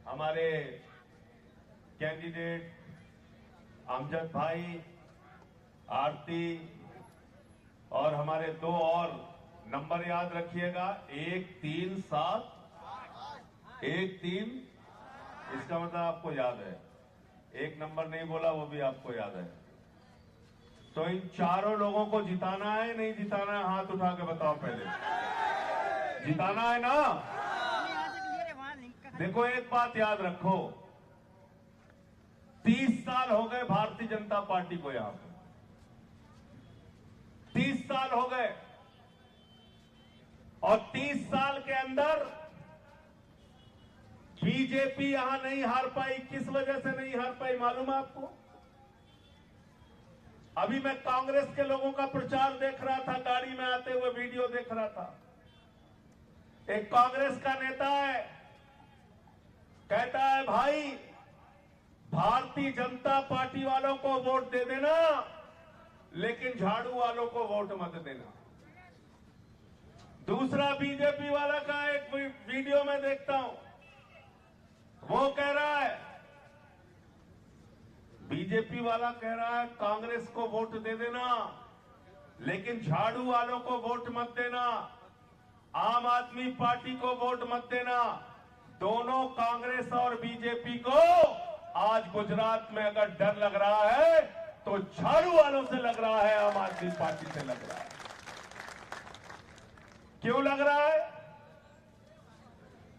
हमारे कैंडिडेट अमजद भाई, आरती और हमारे दो और नंबर याद रखिएगा, 137 13। इसका मतलब आपको याद है। एक नंबर नहीं बोला वो भी आपको याद है। तो इन चारों लोगों को जिताना है नहीं जिताना है? हाथ उठा के बताओ पहले। जिताना है ना? देखो एक बात याद रखो, 30 साल हो गए भारतीय जनता पार्टी को यहां पर, 30 साल हो गए। और 30 साल के अंदर बीजेपी यहां नहीं हार पाई। किस वजह से नहीं हार पाई मालूम है आपको? अभी मैं कांग्रेस के लोगों का प्रचार देख रहा था, गाड़ी में आते हुए वीडियो देख रहा था। एक कांग्रेस का नेता है, कहता है भाई भारतीय जनता पार्टी वालों को वोट दे देना, लेकिन झाड़ू वालों को वोट मत देना। दूसरा बीजेपी वाला का एक वीडियो में देखता हूं, वो कह रहा है, बीजेपी वाला कह रहा है कांग्रेस को वोट दे देना, लेकिन झाड़ू वालों को वोट मत देना, आम आदमी पार्टी को वोट मत देना। दोनों कांग्रेस और बीजेपी को आज गुजरात में अगर डर लग रहा है तो झाड़ू वालों से लग रहा है, आम आदमी पार्टी से लग रहा है। क्यों लग रहा है?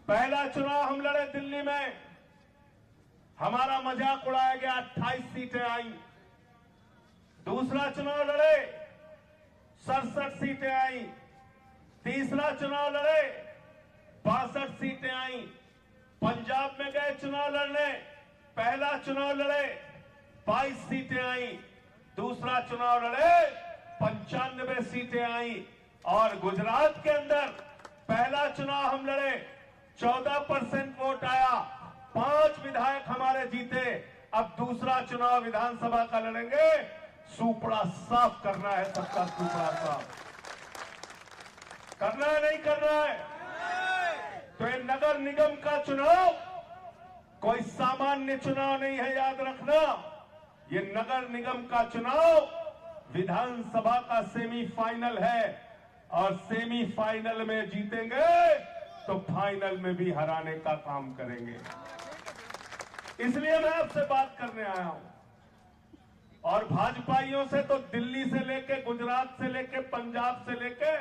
पहला चुनाव हम लड़े दिल्ली में, हमारा मजाक उड़ाया गया, 28 सीटें आई। दूसरा चुनाव लड़े, 67 सीटें आई। तीसरा चुनाव लड़े, 62 सीटें आई। पंजाब में गए चुनाव लड़ने, पहला चुनाव लड़े, 22 सीटें आई। दूसरा चुनाव लड़े, 95 सीटें आई। और गुजरात के अंदर पहला चुनाव हम लड़े, 14% वोट आया, 5 विधायक हमारे जीते। अब दूसरा चुनाव विधानसभा का लड़ेंगे, सुपड़ा साफ करना है, सबका सुपड़ा साफ करना है, नहीं करना है? तो ये नगर निगम का चुनाव कोई सामान्य चुनाव नहीं है, याद रखना। ये नगर निगम का चुनाव विधानसभा का सेमीफाइनल है, और सेमीफाइनल में जीतेंगे तो फाइनल में भी हराने का काम करेंगे। इसलिए मैं आपसे बात करने आया हूं। और भाजपाइयों से तो दिल्ली से लेके, गुजरात से लेके, पंजाब से लेके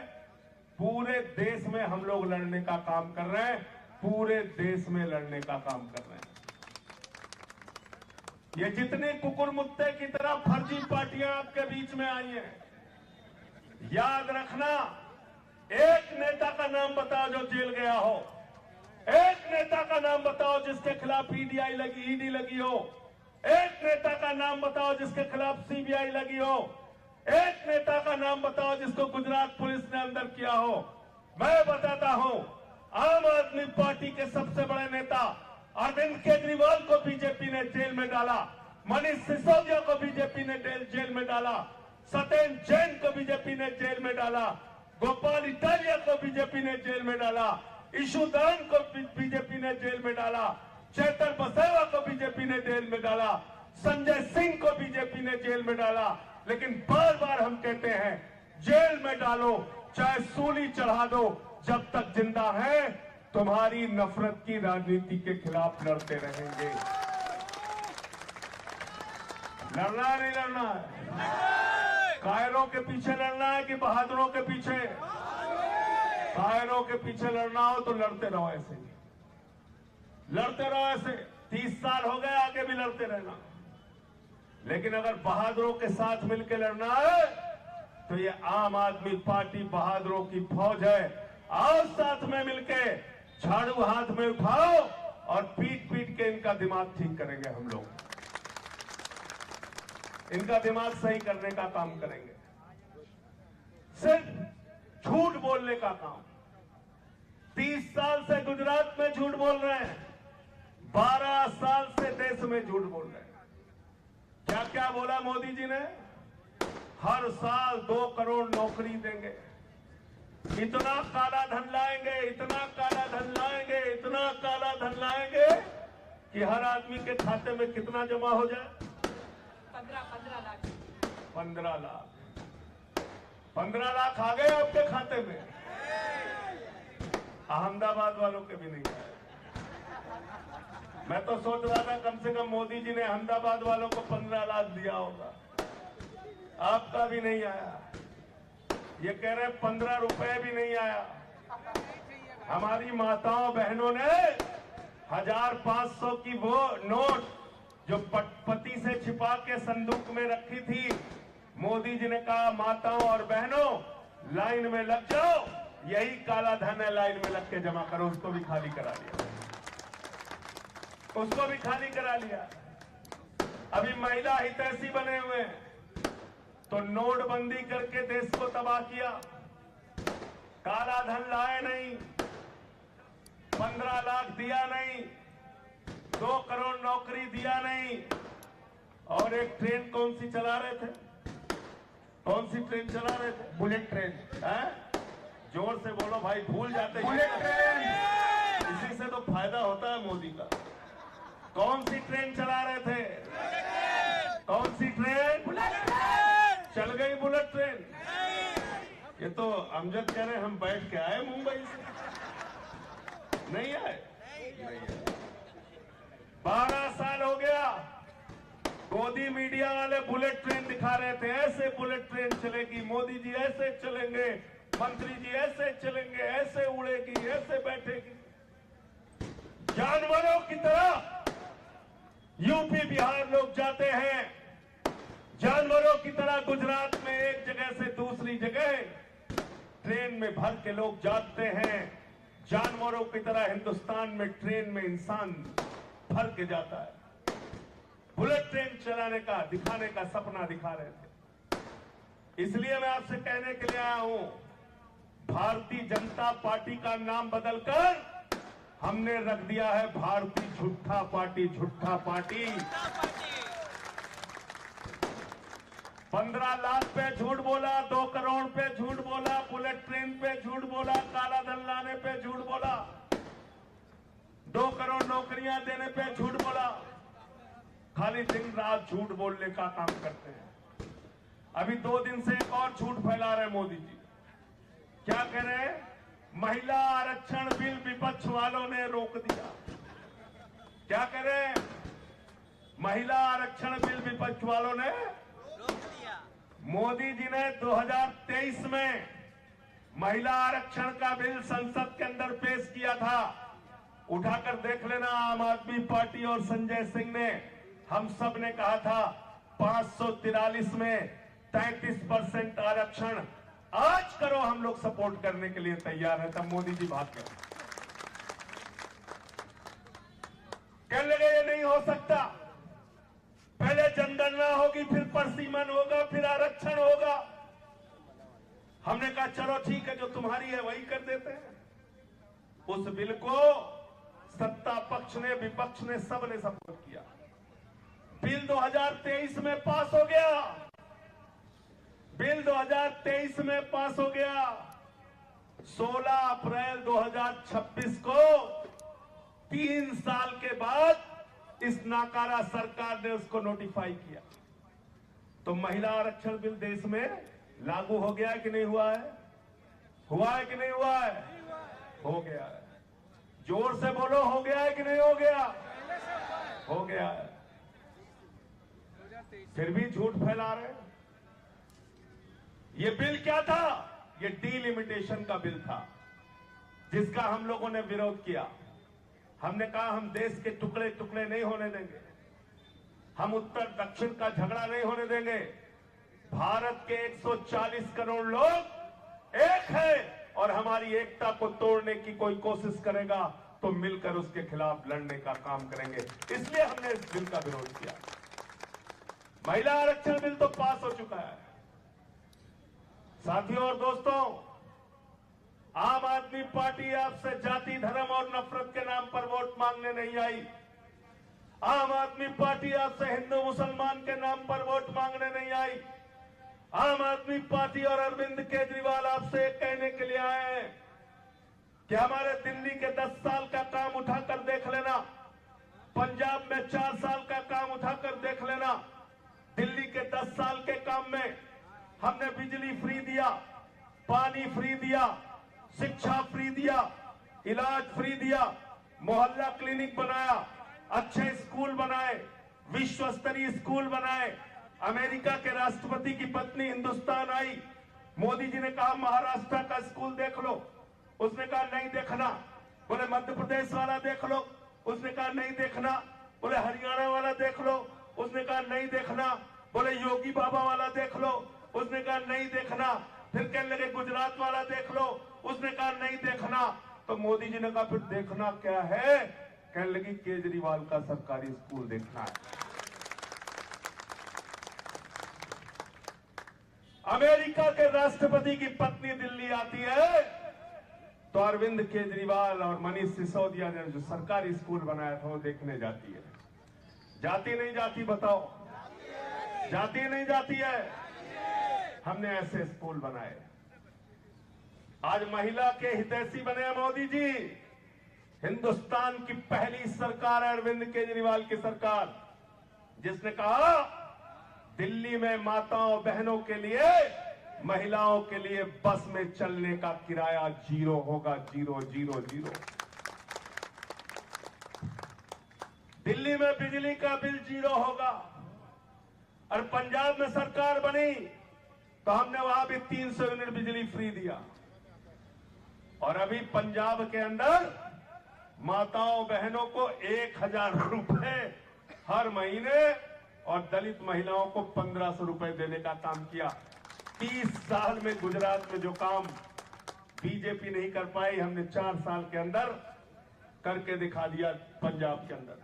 पूरे देश में हम लोग लड़ने का काम कर रहे हैं, पूरे देश में लड़ने का काम कर रहे हैं। ये जितनी कुकुरमुत्ते की तरह फर्जी पार्टियां आपके बीच में आई हैं, याद रखना, एक नेता का नाम बताओ जो जेल गया हो, एक नेता का नाम बताओ जिसके खिलाफ ईडी लगी हो, एक नेता का नाम बताओ जिसके खिलाफ सीबीआई लगी हो, एक नेता का नाम बताओ जिसको गुजरात पुलिस ने अंदर किया हो। मैं बताता हूं, आम आदमी पार्टी के सबसे बड़े नेता अरविंद केजरीवाल को बीजेपी ने जेल में डाला, मनीष सिसोदिया को बीजेपी ने जेल में डाला, सत्येंद्र जैन को बीजेपी ने जेल में डाला, गोपाल इटालिया को बीजेपी ने जेल में डाला, ईशुदान को बीजेपी ने जेल में डाला, चेतन बसेवा को बीजेपी ने जेल में डाला, संजय सिंह को बीजेपी ने जेल में डाला। लेकिन बार बार हम कहते हैं, जेल में डालो, चाहे सूली चढ़ा दो, जब तक जिंदा है तुम्हारी नफरत की राजनीति के खिलाफ लड़ते रहेंगे। लड़ना नहीं लड़ना है? कायरों के पीछे लड़ना है कि बहादुरों के पीछे? कायरों के पीछे लड़ना हो तो लड़ते रहो, ऐसे लड़ते रहो ऐसे। 30 साल हो गए, आगे भी लड़ते रहना। लेकिन अगर बहादुरों के साथ मिलकर लड़ना है तो ये आम आदमी पार्टी बहादुरों की फौज है। आओ साथ में मिलके झाड़ू हाथ में उठाओ और पीट पीट के इनका दिमाग ठीक करेंगे हम लोग, इनका दिमाग सही करने का काम करेंगे। सिर्फ झूठ बोलने का काम। 30 साल से गुजरात में झूठ बोल रहे हैं, 12 साल से देश में झूठ बोल रहे हैं। क्या क्या बोला मोदी जी ने? हर साल 2 करोड़ नौकरी देंगे, इतना काला धन लाएंगे, इतना काला धन लाएंगे, इतना काला धन लाएंगे कि हर आदमी के खाते में कितना जमा हो जाए? 15 लाख। 15 लाख। 15 लाख आ गए आपके खाते में। अहमदाबाद वालों के भी नहीं आए। मैं तो सोच रहा था कम से कम मोदी जी ने अहमदाबाद वालों को 15 लाख दिया होगा। आपका भी नहीं आया। ये कह रहे 15 रुपए भी नहीं आया। हमारी माताओं बहनों ने 1500 की वो नोट जो पति से छिपा के संदूक में रखी थी, मोदी जी ने कहा माताओं और बहनों लाइन में लग जाओ, यही काला धन है, लाइन में लग के जमा करो। उसको भी खाली करा लिया। उसको भी खाली करा लिया। अभी महिला हितैषी बने हुए हैं, तो नोटबंदी करके देश को तबाह किया। काला धन लाए नहीं, 15 लाख दिया नहीं, 2 करोड़ नौकरी दिया नहीं। और एक ट्रेन कौन सी चला रहे थे? कौन सी ट्रेन चला रहे थे? Bullet train. जोर से बोलो भाई, भूल जाते हैं। Bullet train. इसी से तो फायदा होता है मोदी का। कौन सी ट्रेन चला रहे थे? कौन सी ट्रेन? चल गई बुलेट ट्रेन। ये तो अमजद कह रहे हम बैठ के आए मुंबई से। नहीं आए। 12 साल हो गया, गोदी मीडिया वाले बुलेट ट्रेन दिखा रहे थे। ऐसे बुलेट ट्रेन चलेगी, मोदी जी ऐसे चलेंगे, मंत्री जी ऐसे चलेंगे, ऐसे उड़ेगी, ऐसे बैठेगी। जानवरों की तरह यूपी बिहार लोग जाते हैं, जानवरों की तरह गुजरात में एक जगह से दूसरी जगह ट्रेन में भर के लोग जाते हैं। जानवरों की तरह हिंदुस्तान में ट्रेन में इंसान भर के जाता है। बुलेट ट्रेन चलाने का, दिखाने का सपना दिखा रहे थे। इसलिए मैं आपसे कहने के लिए आया हूं, भारतीय जनता पार्टी का नाम बदलकर हमने रख दिया है भारतीय झूठा पार्टी। झूठा पार्टी। 15 लाख पे झूठ बोला, 2 करोड़ पे झूठ बोला, बुलेट ट्रेन पे झूठ बोला, काला धन लाने पे झूठ बोला, 2 करोड़ नौकरियां देने पे झूठ बोला। खाली दिन रात झूठ बोलने का काम करते हैं। अभी 2 दिन से एक और झूठ फैला रहे मोदी जी। क्या कह रहे हैं? महिला आरक्षण बिल विपक्ष वालों ने रोक दिया। क्या कह रहे हैं? महिला आरक्षण बिल विपक्ष वालों ने रोक दिया। मोदी जी ने 2023 में महिला आरक्षण का बिल संसद के अंदर पेश किया था। उठाकर देख लेना, आम आदमी पार्टी और संजय सिंह ने, हम सब ने कहा था 543 में 33% आरक्षण आज करो, हम लोग सपोर्ट करने के लिए तैयार है। तब मोदी जी भाग गए। कहने लगे ये नहीं हो सकता, पहले जनगणना होगी, फिर परसीमन होगा, फिर आरक्षण होगा। हमने कहा चलो ठीक है, जो तुम्हारी है वही कर देते हैं। उस बिल को सत्ता पक्ष ने, विपक्ष ने, सबने सपोर्ट किया। बिल 2023 में पास हो गया। बिल 2023 में पास हो गया। 16 अप्रैल 2026 को 3 साल के बाद इस नाकारा सरकार ने उसको नोटिफाई किया। तो महिला आरक्षण बिल देश में लागू हो गया है कि नहीं हुआ है? हुआ है कि नहीं हुआ है? हो गया है। जोर से बोलो, हो गया है कि नहीं हो गया? हो गया है। फिर भी झूठ फैला रहे हैं। ये बिल क्या था? ये डीलिमिटेशन का बिल था, जिसका हम लोगों ने विरोध किया। हमने कहा हम देश के टुकड़े टुकड़े नहीं होने देंगे, हम उत्तर दक्षिण का झगड़ा नहीं होने देंगे। भारत के 140 करोड़ लोग एक है, और हमारी एकता को तोड़ने की कोई कोशिश करेगा तो मिलकर उसके खिलाफ लड़ने का काम करेंगे। इसलिए हमने इस बिल का विरोध किया। महिला आरक्षण बिल तो पास हो चुका है। साथियों और दोस्तों, आम आदमी पार्टी आपसे जाति, धर्म और नफरत के नाम पर वोट मांगने नहीं आई। आम आदमी पार्टी आपसे हिंदू मुसलमान के नाम पर वोट मांगने नहीं आई। आम आदमी पार्टी और अरविंद केजरीवाल आपसे कहने के लिए आए हैं कि हमारे दिल्ली के 10 साल का काम उठाकर देख लेना। पंजाब में 4 साल का काम उठाकर देख लेना। दिल्ली के 10 साल के काम में हमने बिजली फ्री दिया, पानी फ्री दिया, शिक्षा फ्री दिया, इलाज फ्री दिया, मोहल्ला क्लिनिक बनाया, अच्छे स्कूल बनाए, विश्व स्तरीय स्कूल बनाए। अमेरिका के राष्ट्रपति की पत्नी हिंदुस्तान आई, मोदी जी ने कहा महाराष्ट्र का स्कूल देख लो, उसने कहा नहीं देखना। बोले मध्य प्रदेश वाला देख लो, उसने कहा नहीं देखना। बोले हरियाणा वाला देख लो, उसने कहा नहीं देखना। बोले योगी बाबा वाला देख लो, उसने कहा नहीं देखना। फिर कहने लगे गुजरात वाला देख लो, उसने कहा नहीं देखना। तो मोदी जी ने कहा फिर देखना क्या है? कहने लगी केजरीवाल का सरकारी स्कूल देखना है। अमेरिका के राष्ट्रपति की पत्नी दिल्ली आती है तो अरविंद केजरीवाल और मनीष सिसोदिया ने जो सरकारी स्कूल बनाया था वो देखने जाती है। जाती नहीं जाती बताओ? जाती नहीं जाती है? हमने ऐसे स्कूल बनाए। आज महिला के हितैषी बने मोदी जी। हिंदुस्तान की पहली सरकार है अरविंद केजरीवाल की सरकार, जिसने कहा दिल्ली में माताओं बहनों के लिए, महिलाओं के लिए बस में चलने का किराया 0 होगा, 0 0 0। दिल्ली में बिजली का बिल 0 होगा। और पंजाब में सरकार बनी तो हमने वहां भी 300 यूनिट बिजली फ्री दिया। और अभी पंजाब के अंदर माताओं बहनों को 1000 रुपए हर महीने और दलित महिलाओं को 1500 रुपए देने का काम किया। 30 साल में गुजरात में जो काम बीजेपी नहीं कर पाई, हमने 4 साल के अंदर करके दिखा दिया पंजाब के अंदर।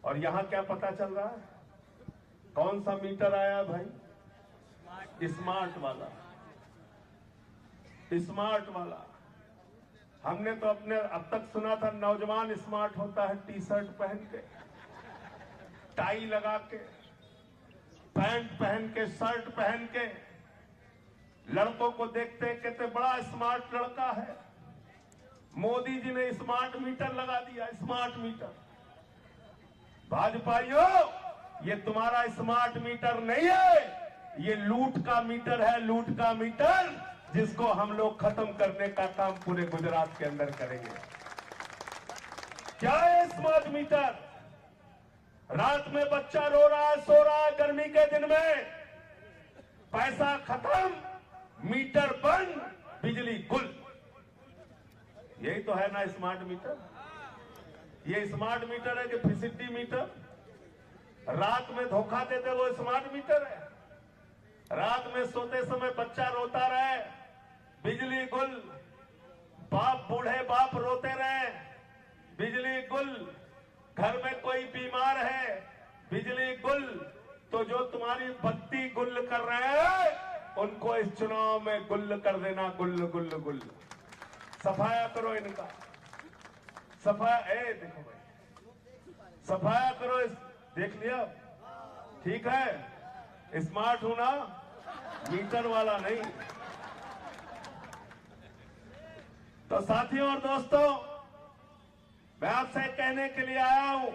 और यहां क्या पता चल रहा है? कौन सा मीटर आया भाई? स्मार्ट वाला। स्मार्ट वाला। हमने तो अपने अब तक सुना था नौजवान स्मार्ट होता है टी शर्ट पहन के, टाई लगा के, पैंट पहन के, शर्ट पहन के। लड़कों को देखते कहते बड़ा स्मार्ट लड़का है। मोदी जी ने स्मार्ट मीटर लगा दिया। Smart meter. भाजपाइयों, ये तुम्हारा स्मार्ट मीटर नहीं है, ये लूट का मीटर है। लूट का मीटर जिसको हम लोग खत्म करने का काम पूरे गुजरात के अंदर करेंगे। क्या है स्मार्ट मीटर? रात में बच्चा रो रहा है, सो रहा है, गर्मी के दिन में, पैसा खत्म, मीटर बंद, बिजली गुल। यही तो है ना स्मार्ट मीटर। ये स्मार्ट मीटर है कि फिसिटी मीटर? रात में धोखा देते वो स्मार्ट मीटर है। रात में सोते समय बच्चा रोता रहे, बिजली गुल। बाप बूढ़े बाप रोते रहे, बिजली गुल। घर में कोई बीमार है, बिजली गुल। तो जो तुम्हारी बत्ती गुल कर रहे हैं उनको इस चुनाव में गुल कर देना। गुल गुल गुल। सफाया करो इनका। सफाया देखो भाई, सफाया करो। देख लिया? ठीक है, स्मार्ट हूं ना, मीटर वाला नहीं। तो साथियों और दोस्तों, मैं आपसे कहने के लिए आया हूं,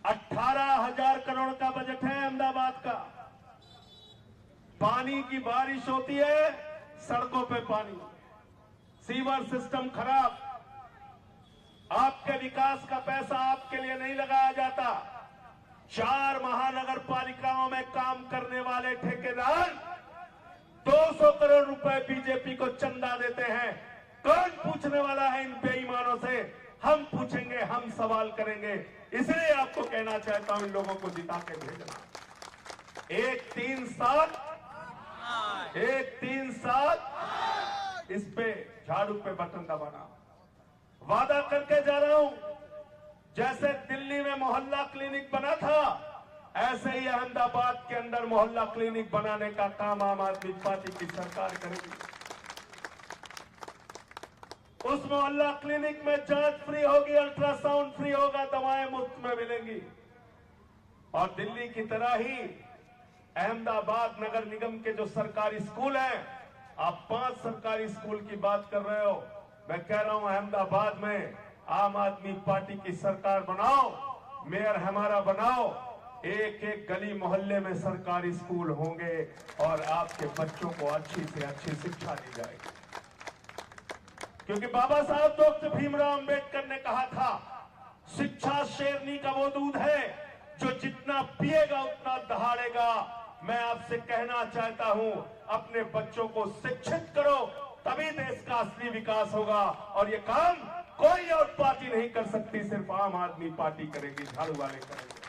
18,000 करोड़ का बजट है अहमदाबाद का। पानी की बारिश होती है, सड़कों पे पानी, सीवर सिस्टम खराब। आपके विकास का पैसा आपके लिए नहीं लगाया जाता। 4 महानगर पालिकाओं में काम करने वाले ठेकेदार 200 करोड़ रुपए बीजेपी को चंदा देते हैं। कौन पूछने वाला है इन बेईमानों से? हम पूछेंगे, हम सवाल करेंगे। इसलिए आपको कहना चाहता हूं, इन लोगों को जिता के भेजना। एक 3 साल इस पे झाड़ू पे बटन दबाना। वादा करके जा रहा हूं, जैसे दिल्ली में मोहल्ला क्लिनिक बना था, ऐसे ही अहमदाबाद के अंदर मोहल्ला क्लिनिक बनाने का काम आम आदमी पार्टी की सरकार करेगी। उस मोहल्ला क्लिनिक में जांच फ्री होगी, अल्ट्रासाउंड फ्री होगा, दवाएं मुफ्त में मिलेंगी। और दिल्ली की तरह ही अहमदाबाद नगर निगम के जो सरकारी स्कूल हैं, आप 5 सरकारी स्कूल की बात कर रहे हो, मैं कह रहा हूं अहमदाबाद में आम आदमी पार्टी की सरकार बनाओ, मेयर हमारा बनाओ, एक एक गली मोहल्ले में सरकारी स्कूल होंगे और आपके बच्चों को अच्छी से अच्छी शिक्षा दी जाएगी। क्योंकि बाबा साहब डॉक्टर भीमराव अंबेडकर ने कहा था, शिक्षा शेरनी का वो दूध है जो जितना पिएगा उतना दहाड़ेगा। मैं आपसे कहना चाहता हूं, अपने बच्चों को शिक्षित करो, तभी देश का असली विकास होगा। और ये काम कोई और पार्टी नहीं कर सकती, सिर्फ आम आदमी पार्टी करेगी, झाड़ू वाले करेंगे।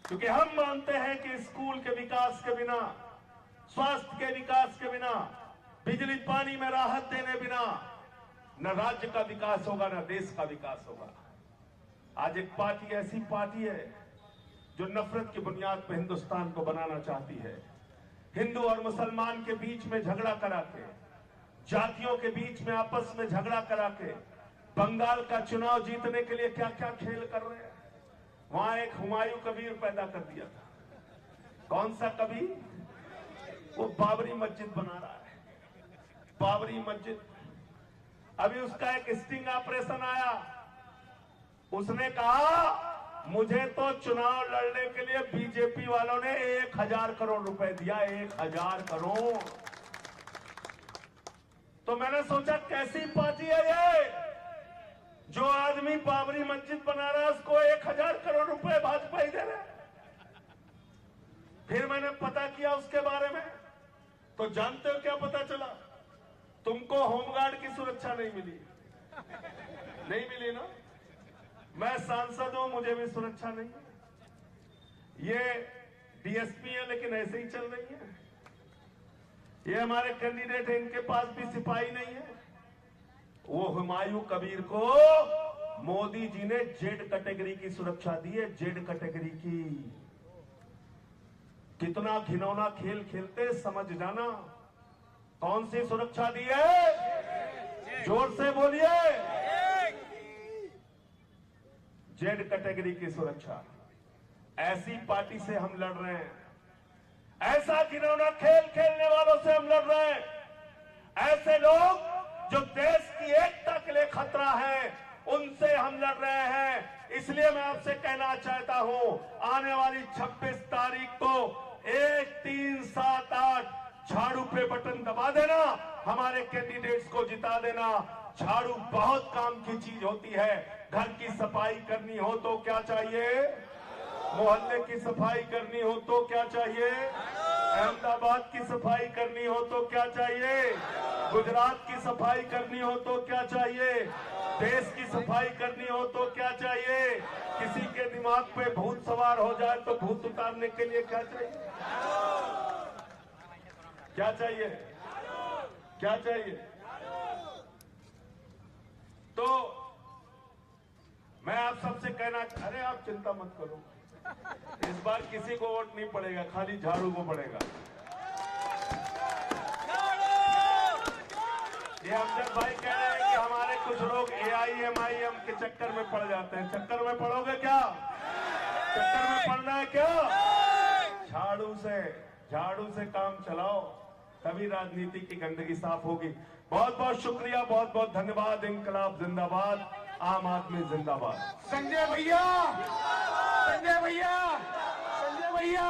क्योंकि हम मानते हैं कि स्कूल के विकास के बिना, स्वास्थ्य के विकास के बिना, बिजली पानी में राहत देने बिना न राज्य का विकास होगा, न देश का विकास होगा। आज एक पार्टी ऐसी पार्टी है जो नफरत की बुनियाद पर हिंदुस्तान को बनाना चाहती है। हिंदू और मुसलमान के बीच में झगड़ा करा के, जातियों के बीच में आपस में झगड़ा करा के, बंगाल का चुनाव जीतने के लिए क्या क्या खेल कर रहे हैं। वहां एक हुमायूं कबीर पैदा कर दिया था। कौन सा कबीर? वो बाबरी मस्जिद बना रहा है, बाबरी मस्जिद। अभी उसका एक स्टिंग ऑपरेशन आया। उसने कहा, मुझे तो चुनाव लड़ने के लिए बीजेपी वालों ने 1000 करोड़ रुपए दिया, 1000 करोड़। तो मैंने सोचा कैसी पार्टी है ये, जो आदमी बाबरी मस्जिद बना रहा है उसको 1000 करोड़ रुपए भाजपा ही दे रहे। फिर मैंने पता किया उसके बारे में, तो जानते हो क्या पता चला? तुमको होमगार्ड की सुरक्षा नहीं मिली, नहीं मिली ना। मैं सांसद हूं, मुझे भी सुरक्षा नहीं है। ये डीएसपी है लेकिन ऐसे ही चल रही है। ये हमारे कैंडिडेट हैं, इनके पास भी सिपाही नहीं है। वो हुमायूं कबीर को मोदी जी ने जेड कैटेगरी की सुरक्षा दी है, जेड कैटेगरी की। कितना घिनौना खेल खेलते समझ जाना। कौन सी सुरक्षा दी है? जोर से बोलिए। जेड कैटेगरी की सुरक्षा। ऐसी पार्टी से हम लड़ रहे हैं, ऐसा घिनौना खेल खेलने वालों से हम लड़ रहे हैं। ऐसे लोग जो देश की एकता के लिए खतरा है, उनसे हम लड़ रहे हैं। इसलिए मैं आपसे कहना चाहता हूं, आने वाली 26 तारीख को 1, 3, 7, 8 झाड़ू पे बटन दबा देना, हमारे कैंडिडेट्स को जिता देना। झाड़ू बहुत काम की चीज होती है। घर की सफाई करनी हो तो क्या चाहिए? मोहल्ले की सफाई करनी हो तो क्या चाहिए? अहमदाबाद की सफाई करनी हो तो क्या चाहिए? गुजरात की सफाई करनी हो तो क्या चाहिए? देश की सफाई करनी हो तो क्या चाहिए? किसी के दिमाग पे भूत सवार हो जाए तो भूत उतारने के लिए क्या चाहिए? क्या चाहिए? क्या चाहिए? तो मैं आप सबसे कहना, अरे आप चिंता मत करो, इस बार किसी को वोट नहीं पड़ेगा, खाली झाड़ू को पड़ेगा। ये अमजद भाई कह रहे हैं कि हमारे कुछ लोग AIMIM के चक्कर में पड़ जाते हैं। चक्कर में पड़ोगे क्या? चक्कर में पड़ना है क्या? झाड़ू से काम चलाओ, तभी राजनीति की गंदगी साफ होगी। बहुत बहुत शुक्रिया, बहुत बहुत धन्यवाद। इंकलाब जिंदाबाद, आम आदमी जिंदाबाद। संजय भैया, संजय भैया, संजय भैया।